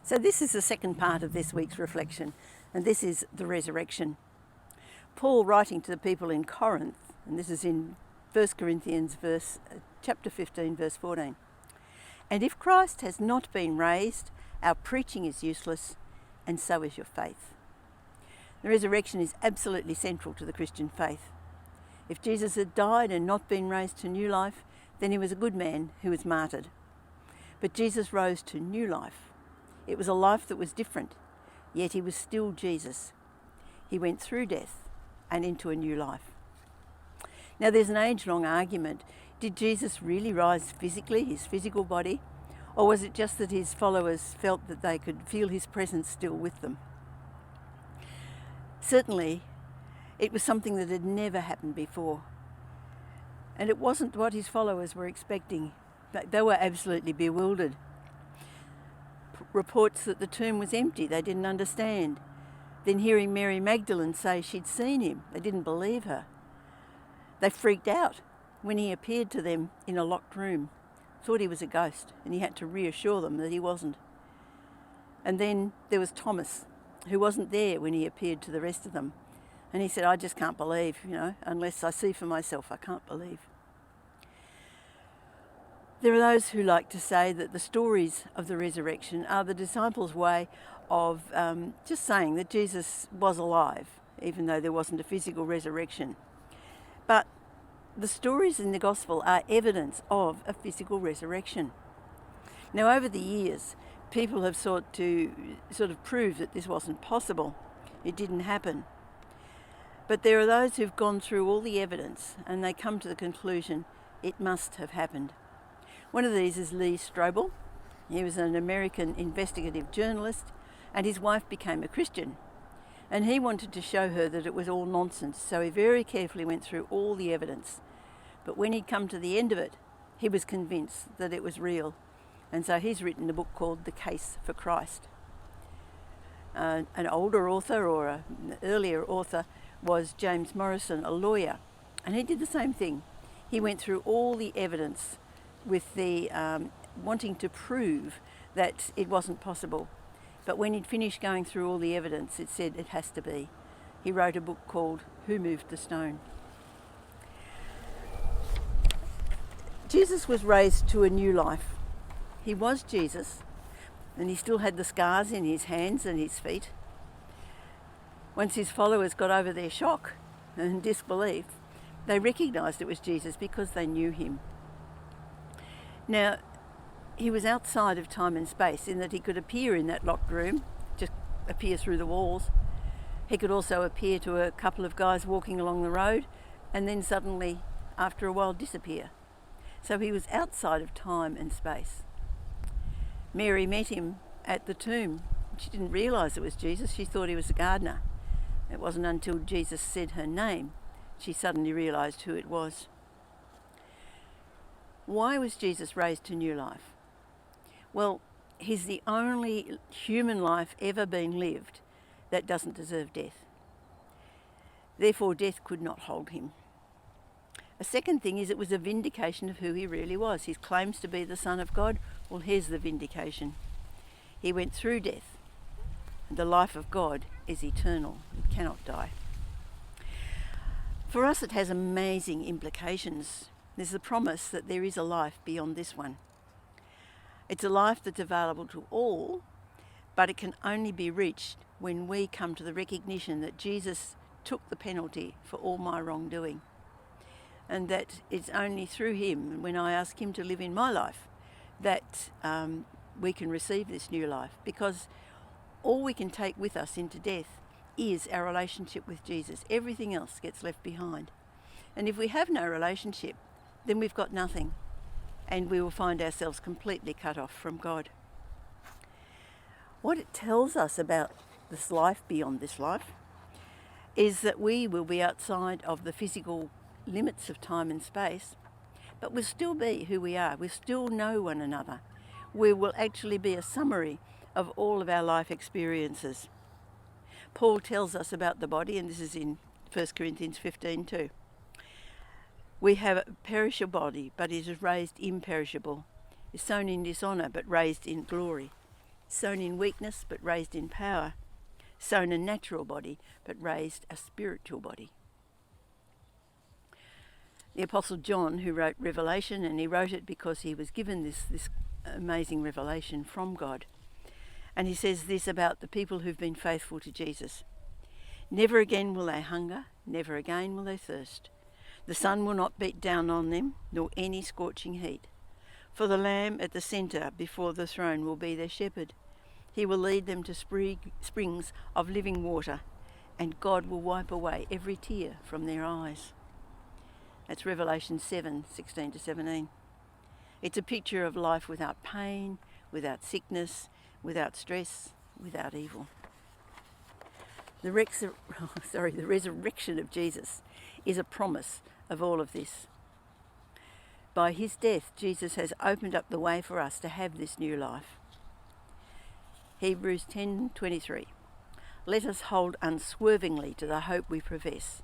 So this is the second part of this week's reflection, and this is the resurrection. Paul, writing to the people in Corinth, and this is in 1 Corinthians chapter 15, verse 14. And if Christ has not been raised, our preaching is useless, and so is your faith. The resurrection is absolutely central to the Christian faith. If Jesus had died and not been raised to new life, then he was a good man who was martyred. But Jesus rose to new life. It was a life that was different, yet he was still Jesus. He went through death and into a new life. Now there's an age-long argument. Did Jesus really rise physically, his physical body? Or was it just that his followers felt that they could feel his presence still with them? Certainly, it was something that had never happened before. And it wasn't what his followers were expecting. They were absolutely bewildered. Reports that the tomb was empty, they didn't understand. Then hearing Mary Magdalene say she'd seen him, they didn't believe her. They freaked out when he appeared to them in a locked room, thought he was a ghost, and he had to reassure them that he wasn't. And then there was Thomas, who wasn't there when he appeared to the rest of them. And he said, I just can't believe, unless I see for myself, I can't believe. There are those who like to say that the stories of the resurrection are the disciples' way of just saying that Jesus was alive, even though there wasn't a physical resurrection. But the stories in the gospel are evidence of a physical resurrection. Now, over the years, people have sought to sort of prove that this wasn't possible. It didn't happen. But there are those who've gone through all the evidence and they come to the conclusion it must have happened. One of these is Lee Strobel. He was an American investigative journalist, and his wife became a Christian. And he wanted to show her that it was all nonsense, so he very carefully went through all the evidence. But when he'd come to the end of it, he was convinced that it was real. And so he's written a book called The Case for Christ. An older author or an earlier author was James Morrison, a lawyer, and he did the same thing. He went through all the evidence with the wanting to prove that it wasn't possible. But when he'd finished going through all the evidence, it said it has to be. He wrote a book called Who Moved the Stone? Jesus was raised to a new life. He was Jesus, and he still had the scars in his hands and his feet. Once his followers got over their shock and disbelief, they recognised it was Jesus because they knew him. Now, he was outside of time and space in that he could appear in that locked room, just appear through the walls. He could also appear to a couple of guys walking along the road and then suddenly, after a while, disappear. So he was outside of time and space. Mary met him at the tomb. She didn't realise it was Jesus. She thought he was a gardener. It wasn't until Jesus said her name she suddenly realised who it was. Why was Jesus raised to new life? Well, he's the only human life ever been lived that doesn't deserve death. Therefore, death could not hold him. A second thing is it was a vindication of who he really was. His claims to be the Son of God, well, here's the vindication. He went through death, and the life of God is eternal. It cannot die. For us, it has amazing implications. There's the promise that there is a life beyond this one. It's a life that's available to all, but it can only be reached when we come to the recognition that Jesus took the penalty for all my wrongdoing, and that it's only through him, when I ask him to live in my life, that we can receive this new life, because all we can take with us into death is our relationship with Jesus. Everything else gets left behind. And if we have no relationship, then we've got nothing, and we will find ourselves completely cut off from God. What it tells us about this life beyond this life is that we will be outside of the physical limits of time and space, but we'll still be who we are. We'll still know one another. We will actually be a summary of all of our life experiences. Paul tells us about the body, and this is in 1 Corinthians 15 too. We have a perishable body, but it is raised imperishable. Is sown in dishonour, but raised in glory. sown in weakness but raised in power, sown a natural body but raised a spiritual body. The Apostle John, who wrote Revelation, and he wrote it because he was given this amazing revelation from God. And he says this about the people who've been faithful to Jesus. Never again will they hunger, never again will they thirst. The sun will not beat down on them, nor any scorching heat. For the Lamb at the centre before the throne will be their shepherd. He will lead them to springs of living water, and God will wipe away every tear from their eyes. That's Revelation 7:16-17. It's a picture of life without pain, without sickness, without stress, without evil. The resurrection of Jesus is a promise of all of this. By his death, Jesus has opened up the way for us to have this new life. Hebrews 10:23. Let us hold unswervingly to the hope we profess,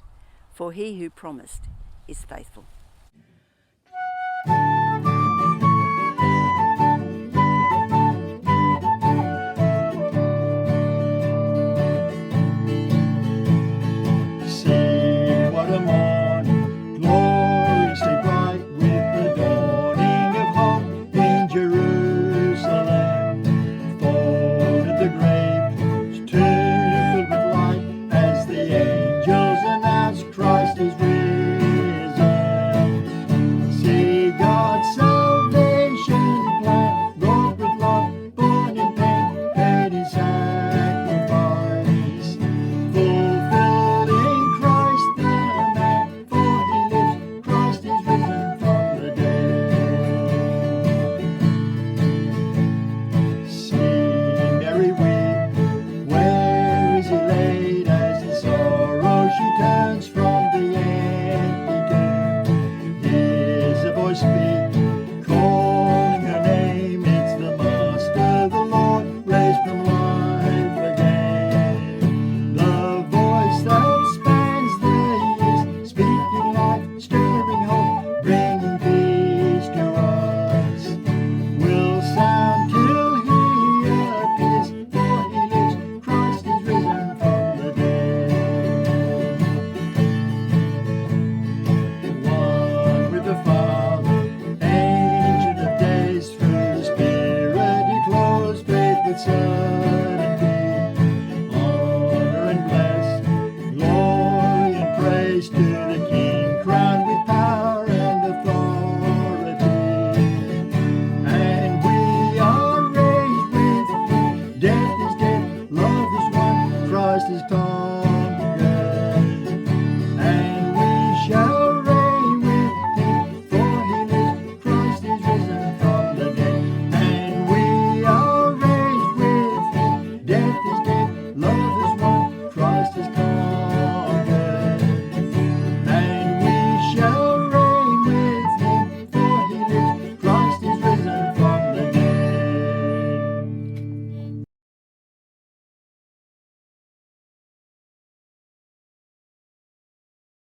for he who promised is faithful. Bring